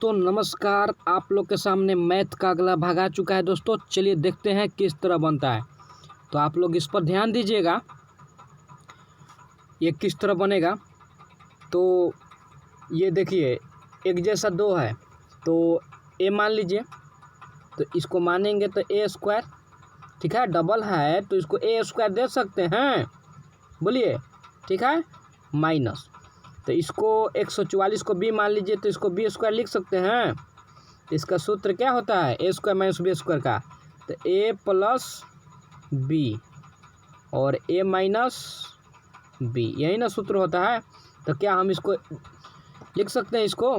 तो नमस्कार, आप लोग के सामने मैथ का अगला भाग आ चुका है दोस्तों। चलिए देखते हैं किस तरह बनता है। तो आप लोग इस पर ध्यान दीजिएगा, ये किस तरह बनेगा। तो ये देखिए, एक जैसा दो है तो ए मान लीजिए, तो इसको मानेंगे तो ए स्क्वायर, ठीक है। डबल है तो इसको ए स्क्वायर दे सकते हैं, बोलिए, ठीक है। माइनस, तो इसको 144 को बी मान लीजिए, तो इसको बी स्क्वायर लिख सकते हैं। इसका सूत्र क्या होता है, A square minus B square का, तो ए प्लस बी और ए माइनस बी, यही ना सूत्र होता है। तो क्या हम इसको लिख सकते हैं, इसको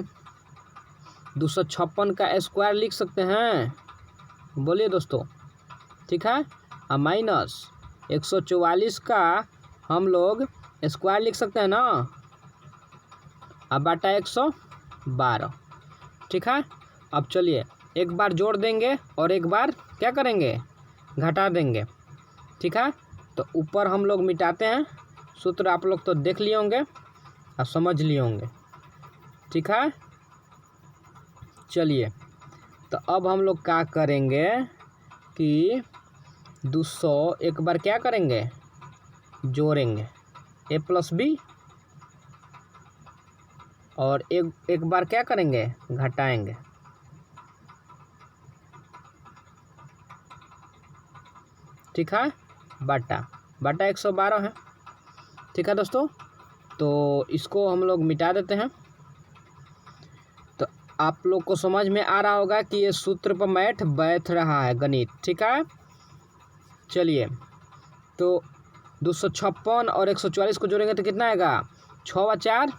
256 का स्क्वायर लिख सकते हैं, बोलिए दोस्तों, ठीक है। और माइनस 144 का हम लोग स्क्वायर लिख सकते हैं ना, अब बटा 112, ठीक है। अब चलिए एक बार जोड़ देंगे और एक बार क्या करेंगे, घटा देंगे, ठीक है। तो ऊपर हम लोग मिटाते हैं, सूत्र आप लोग तो देख लिए होंगे और समझ लिए होंगे, ठीक है। चलिए, तो अब हम लोग क्या करेंगे कि 200 एक बार क्या करेंगे, जोड़ेंगे ए प्लस बी, और एक बार क्या करेंगे, घटाएंगे, ठीक है। बटा 112 है, ठीक है दोस्तों। तो इसको हम लोग मिटा देते हैं। तो आप लोग को समझ में आ रहा होगा कि ये सूत्र पर मैथ बैठ रहा है, गणित, ठीक है। चलिए, तो 256 और 144 को जोड़ेंगे तो कितना आएगा, 6 व 4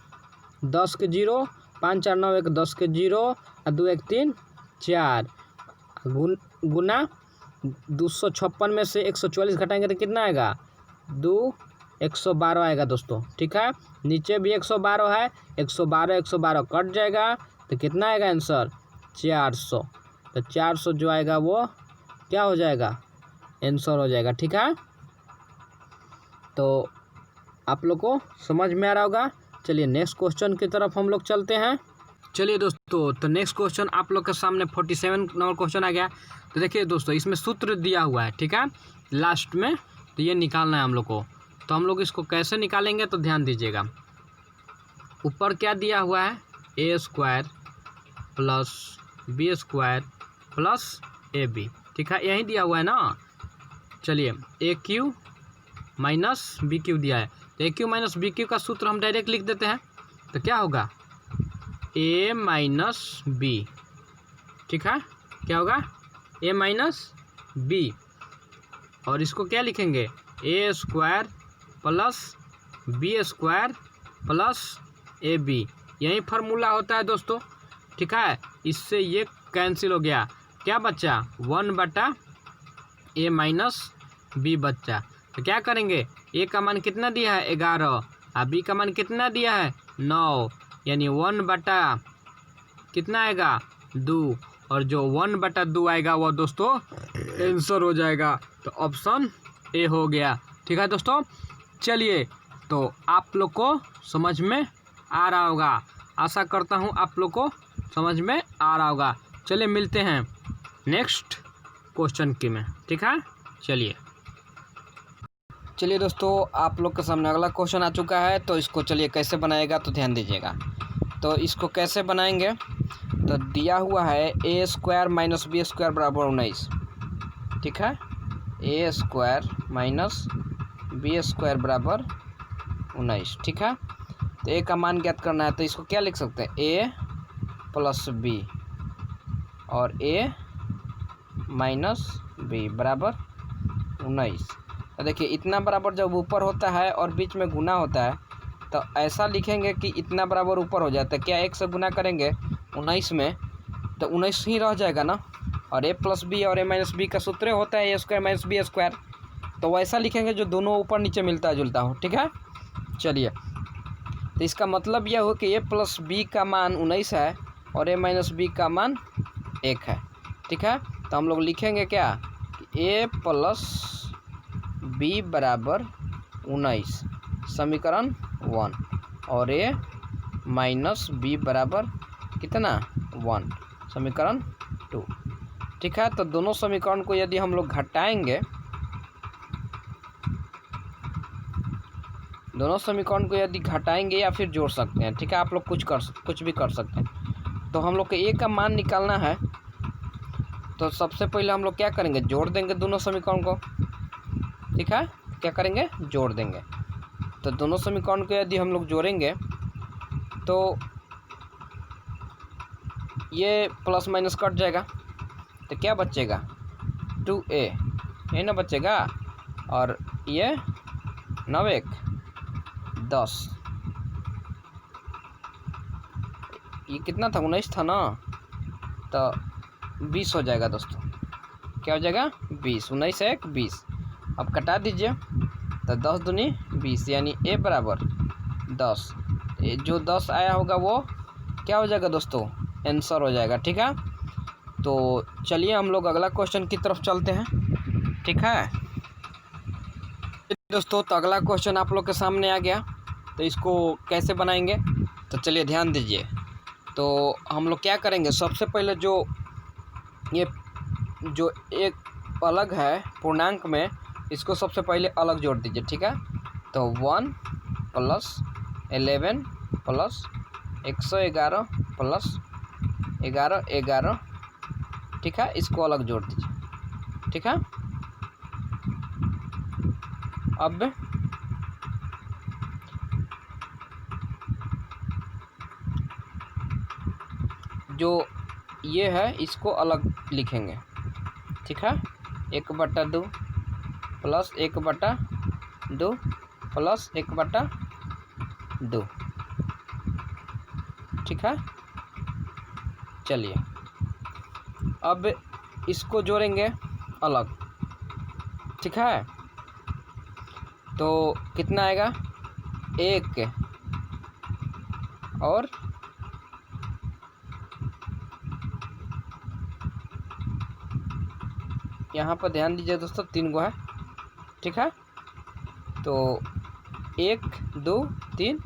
10 के 0, 5 4 9 1 10 के 0 और 2 1 3 4 गुना 256 में से 144 घटाएंगे तो कितना आएगा, 2 112 आएगा दोस्तों, ठीक है। नीचे भी 112 है, 112 कट जाएगा तो कितना आएगा आंसर, 400। तो 400 जो आएगा वो क्या हो जाएगा, आंसर हो जाएगा, ठीक है। तो आप लोग को समझ में आ रहा होगा। चलिए नेक्स्ट क्वेश्चन की तरफ हम लोग चलते हैं। चलिए दोस्तों, तो नेक्स्ट क्वेश्चन आप लोग के सामने 47 नंबर क्वेश्चन आ गया। तो देखिए दोस्तों, इसमें सूत्र दिया हुआ है, ठीक है, लास्ट में। तो ये निकालना है हम लोग को। तो हम लोग इसको कैसे निकालेंगे, तो ध्यान दीजिएगा। ऊपर क्या दिया हुआ है, A square plus B square plus A B, ठीक है, यही दिया हुआ है ना। चलिए, A Q minus B Q दिया है, तो A Q minus B Q का सूत्र हम डायरेक्ट लिख देते हैं। तो क्या होगा, ए माइनस बी, ठीक है, क्या होगा, ए माइनस बी, और इसको क्या लिखेंगे, A square plus B square plus A B, यही फार्मूला होता है दोस्तों, ठीक है। इससे ये कैंसिल हो गया, क्या बच्चा, 1 बटा ए माइनस बी बच्चा। तो क्या करेंगे, ए का मान कितना दिया है, 11, और बी का मान कितना दिया है, 9, यानी 1 बटा कितना आएगा, 2, और जो 1 बटा 2 आएगा वो दोस्तों आंसर हो जाएगा। तो ऑप्शन ए हो गया, ठीक है दोस्तों। चलिए, तो आप लोग को समझ में आ रहा होगा, आशा करता हूँ आप लोग को समझ में आ रहा होगा। चलिए मिलते हैं नेक्स्ट क्वेश्चन की में, ठीक है। चलिए दोस्तों, आप लोग के सामने अगला क्वेश्चन आ चुका है। तो इसको चलिए कैसे बनाएगा, तो ध्यान दीजिएगा। तो इसको कैसे बनाएंगे, तो दिया हुआ है A square minus B square बराबर 19, ठीक है। A square minus B square बराबर 19, ठीक है। तो ए का मान ज्ञात करना है, तो इसको क्या लिख सकते हैं, ए प्लस बी और ए माइनस बी बराबर 19। तो देखिए, इतना बराबर जब ऊपर होता है और बीच में गुना होता है, तो ऐसा लिखेंगे कि इतना बराबर ऊपर हो जाता है, क्या 1 से गुना करेंगे 19 में, तो 19 ही रह जाएगा ना। और ए प्लस बी और ए माइनस बी का सूत्र होता है A square minus B square, तो वैसा लिखेंगे जो दोनों ऊपर नीचे मिलता जुलता हो, ठीक है। चलिए, तो इसका मतलब यह हो कि ए प्लस बी का मान 19 है और ए माइनस बी का मान 1 है, ठीक है। तो हम लोग लिखेंगे क्या, कि ए प्लस बी बराबर 19 समीकरण 1 और ए माइनस बी बराबर कितना 1, समीकरण 2। ठीक है, तो दोनों समीकरण को यदि हम लोग घटाएंगे, दोनों समीकरण को यदि घटाएंगे या फिर जोड़ सकते हैं। ठीक है, आप लोग कुछ भी कर सकते हैं। तो हम लोग को ए का मान निकालना है, तो सबसे पहले हम लोग क्या करेंगे, जोड़ देंगे दोनों समीकरण को। ठीक है, क्या करेंगे, जोड़ देंगे। तो दोनों समीकरण को यदि हम लोग जोड़ेंगे तो ये प्लस माइनस कट जाएगा, तो क्या बचेगा, 2a, ये ना बचेगा, और ये 9 1 10, ये कितना था, 19 था ना, तो 20 हो जाएगा दोस्तों। क्या हो जाएगा, 20, 19 1 20। अब कटा दीजिए, तो 10 दूनी 20, यानी a बराबर 10। जो 10 आया होगा वो क्या हो जाएगा दोस्तों, आंसर हो जाएगा। ठीक है, तो चलिए हम लोग अगला क्वेश्चन की तरफ चलते हैं। ठीक है दोस्तों, तो अगला क्वेश्चन आप लोग के सामने आ गया, तो इसको कैसे बनाएंगे, तो चलिए ध्यान दीजिए। तो हम लोग क्या करेंगे, सबसे पहले ये जो एक अलग है पूर्णांक में, इसको सबसे पहले अलग जोड़ दीजिए। ठीक है, तो 1 + 11 + 111 + 11 11, ठीक है, इसको अलग जोड़ दीजिए। ठीक है, अब जो ये है इसको अलग लिखेंगे। ठीक है, 1/2 + 1/2 + 1/2। ठीक है, चलिए अब इसको जोड़ेंगे अलग। ठीक है, तो कितना आएगा, 1 और यहाँ पर ध्यान दीजिए दोस्तों, 3 गो है। ठीक है, तो 1 2 3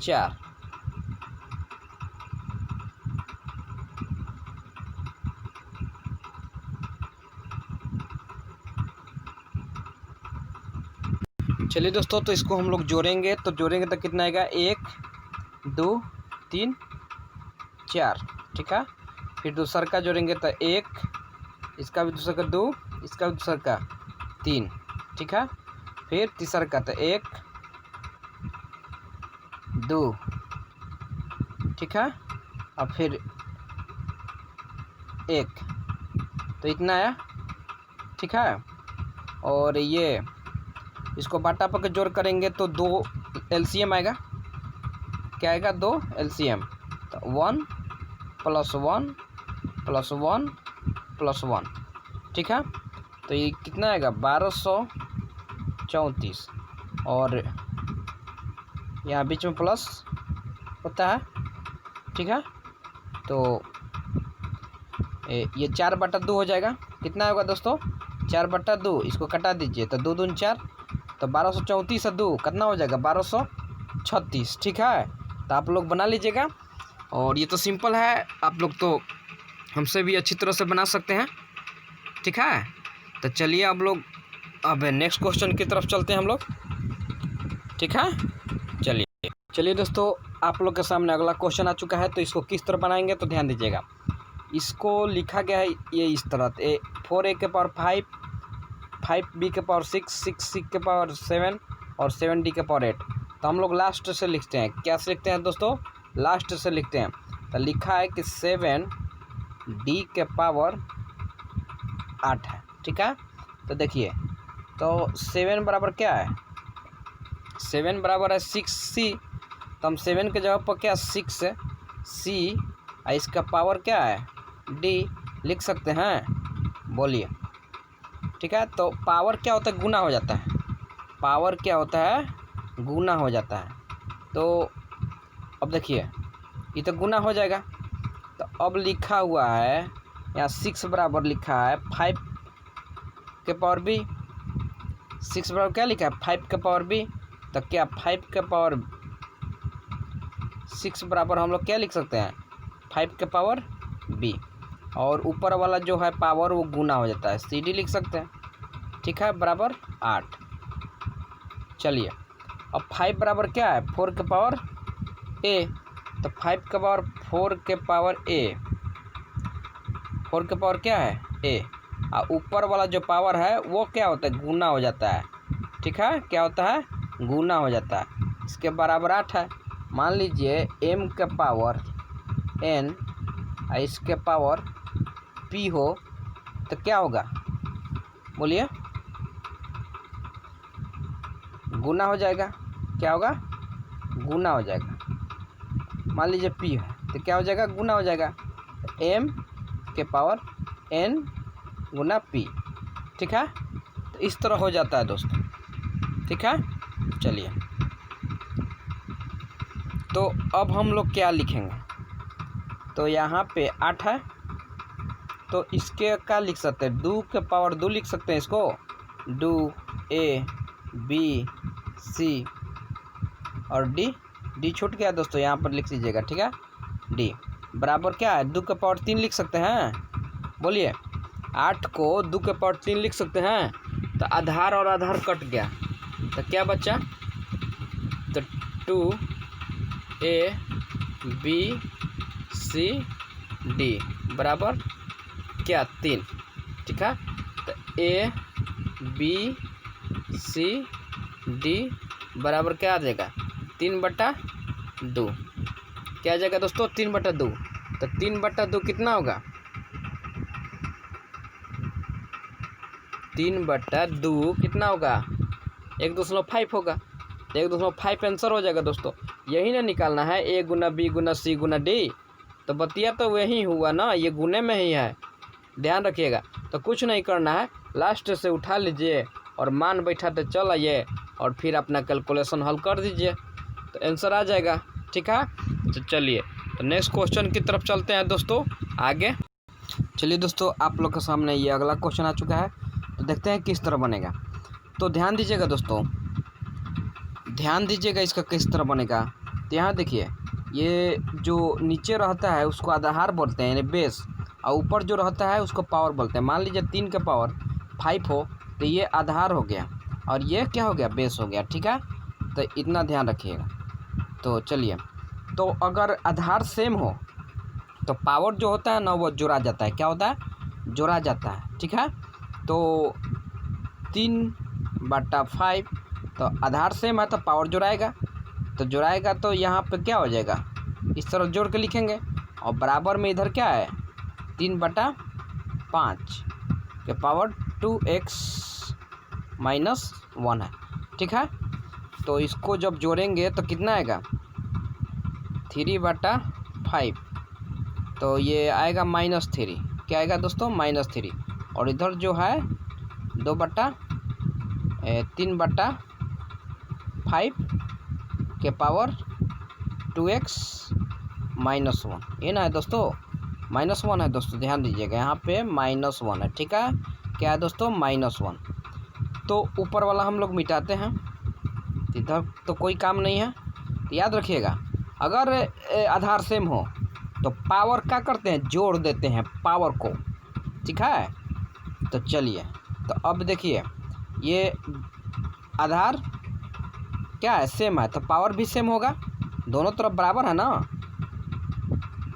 4। चलिए दोस्तों, तो इसको हम लोग जोड़ेंगे, तो कितना आएगा, 1 2 3 4। ठीक है, फिर दूसरा का जोड़ेंगे तो 1, इसका भी दूसरा का 2, इसका भी दूसरा का 3। ठीक है, फिर तीसरा का तो 1 2। ठीक है, और फिर 1, तो इतना आया। ठीक है, और ये इसको बाटा पर जोड़ करेंगे तो 2 LCM आएगा। क्या आएगा, 2 LCM, तो 1 + 1 + 1 + 1। ठीक है, तो ये कितना आएगा, 1234, और यहाँ बीच में प्लस होता है। ठीक है, तो ये 4/2 हो जाएगा। कितना होगा दोस्तों, 4/2, इसको कटा दीजिए, तो 2 दूनी 4, तो 1234 और 2 कितना हो जाएगा, 1236। ठीक है, तो आप लोग बना लीजिएगा, और ये तो सिंपल है, आप लोग तो हमसे भी अच्छी तरह से बना सकते हैं। ठीक है, तो चलिए अब लोग अब नेक्स्ट क्वेश्चन की तरफ चलते हैं हम लोग। ठीक है, चलिए दोस्तों, आप लोग के सामने अगला क्वेश्चन आ चुका है, तो इसको किस तरह बनाएंगे, तो ध्यान दीजिएगा। इसको लिखा गया है ये इस तरह, 4a के पावर 5, 5b के पावर 6, 6c के पावर 7 और 7d के पावर 8। तो हम लोग लास्ट से लिखते हैं, क्या से लिखते हैं दोस्तों, लास्ट से लिखते हैं। तो लिखा है कि 7d के पावर 8 है। ठीक है, तो देखिए, तो 7 बराबर क्या है, 7 बराबर है 6c, तो हम 7 के जगह पर क्या 6c, इसका पावर क्या है d लिख सकते हैं, बोलिए। ठीक है, तो पावर क्या होता है, गुना हो जाता है, पावर क्या होता है, गुना हो जाता है। तो अब देखिए, ये तो गुना हो जाएगा, तो अब लिखा हुआ है यहाँ 6 बराबर लिखा है 5 के पावर b, 6 बराबर क्या लिखा है, 5 के पावर b, तो क्या 5 के पावर 6 बराबर हम लोग क्या लिख सकते हैं, 5 के पावर b, और ऊपर वाला जो है पावर वो गुना हो जाता है, cd लिख सकते हैं, ठीक है, बराबर 8। चलिए अब 5 बराबर क्या है, 4 के पावर a, तो 5 के पावर 4 के पावर a, 4 के पावर क्या है a, और ऊपर वाला जो पावर है वो क्या होता है, गुना हो जाता है, ठीक है, क्या होता है, गुना हो जाता है, इसके बराबर 8 है। मान लीजिए m के पावर n और इसके पावर p हो तो क्या होगा, बोलिए, गुना हो जाएगा, क्या होगा, गुना हो जाएगा। मान लीजिए p है तो क्या हो जाएगा, गुना हो जाएगा, m के पावर n गुना p, ठीक है, तो इस तरह हो जाता है दोस्तों, ठीक है। चलिए तो अब हम लोग क्या लिखेंगे, तो यहाँ पे 8 है तो इसके क्या लिख सकते हैं, 2 के पावर 2 लिख सकते हैं इसको, 2 a b c और d छूट गया दोस्तों, यहाँ पर लिख लीजिएगा, ठीक है, d बराबर क्या है, 2 के पावर 3 लिख सकते हैं, बोलिए 8 को 2 के पावर 3 लिख सकते हैं, तो आधार और आधार कट गया तो क्या बचा, तो 2 a b c d बराबर क्या 3, ठीक है, तो a b c d बराबर क्या आ जाएगा, 3/2, क्या आ जाएगा दोस्तों, 3/2, तो 3/2 कितना होगा, 3/2 कितना होगा, 1.5 होगा, तो 1.5 आंसर हो जाएगा दोस्तों। यही ना निकालना है, a Guna b Guna c Guna d, तो बतिया तो वही हुआ ना, ये गुने में ही है, ध्यान रखिएगा। तो कुछ नहीं करना है, लास्ट से उठा लीजिए और मान बैठाते चल आइए और फिर अपना कैलकुलेशन हल कर दीजिए, तो आंसर आ जाएगा, ठीक है। तो चलिए तो नेक्स्ट क्वेश्चन की तरफ चलते हैं दोस्तों आगे। चलिए दोस्तों आप लोग के सामने ये अगला क्वेश्चन आ चुका है, तो देखते हैं किस तरह बनेगा। तो ध्यान दीजिएगा दोस्तों, ध्यान दीजिएगा इसका किस तरह बनेगा। तो यहाँ देखिए, ये जो नीचे रहता है उसको आधार बोलते हैं, यानी बेस, और ऊपर जो रहता है उसको पावर बोलते हैं। मान लीजिए 3 के पावर 5 हो तो ये आधार हो गया और ये क्या हो गया, बेस हो गया, ठीक है, तो इतना ध्यान रखिएगा। तो चलिए, तो अगर आधार सेम हो तो पावर जो होता है ना वो जोड़ा जाता है, क्या होता है, जोड़ा जाता है, ठीक है। तो 3/5, तो आधार सेम है तो पावर जोड़ाएगा, तो जोड़ाएगा तो यहाँ पे क्या हो जाएगा, इस तरह जोड़ के लिखेंगे, और बराबर में इधर क्या है, 3/5 के पावर 2x - 1 है, ठीक है। तो इसको जब जोड़ेंगे तो कितना आएगा, 3/5, तो ये आएगा -3, क्या आएगा दोस्तों, -3, और इधर जो है 3/5 के पावर 2x - 1, ये ना है दोस्तों, -1 है दोस्तों, ध्यान दीजिएगा यहाँ पे -1 है, ठीक है, क्या है दोस्तों, -1। तो ऊपर वाला हम लोग मिटाते हैं, इधर तो कोई काम नहीं है। तो याद रखिएगा, अगर आधार सेम हो तो पावर क्या करते हैं, जोड़ देते हैं पावर को, ठीक है। तो चलिए, तो अब देखिए ये आधार क्या है, सेम है, तो पावर भी सेम होगा, दोनों तरफ बराबर है ना।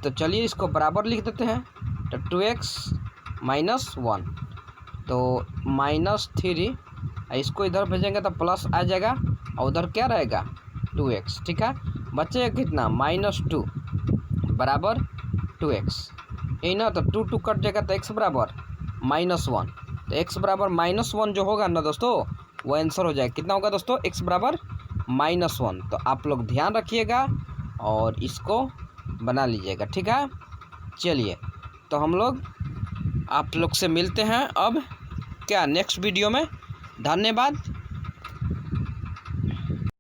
तो चलिए इसको बराबर लिख देते हैं, तो 2x - 1, तो -3, इसको इधर भेजेंगे तो प्लस आ जाएगा, और उधर क्या रहेगा, 2x, ठीक है, बचेगा कितना, -2 बराबर 2x, यही ना, तो 2 कट जाएगा तो x बराबर -1, तो x बराबर -1 जो होगा ना दोस्तों वो आंसर हो जाएगा, कितना होगा दोस्तों, x बराबर -1। तो आप लोग ध्यान रखिएगा और इसको बना लीजिएगा, ठीक है। चलिए तो हम लोग आप लोग से मिलते हैं अब क्या नेक्स्ट वीडियो में, धन्यवाद।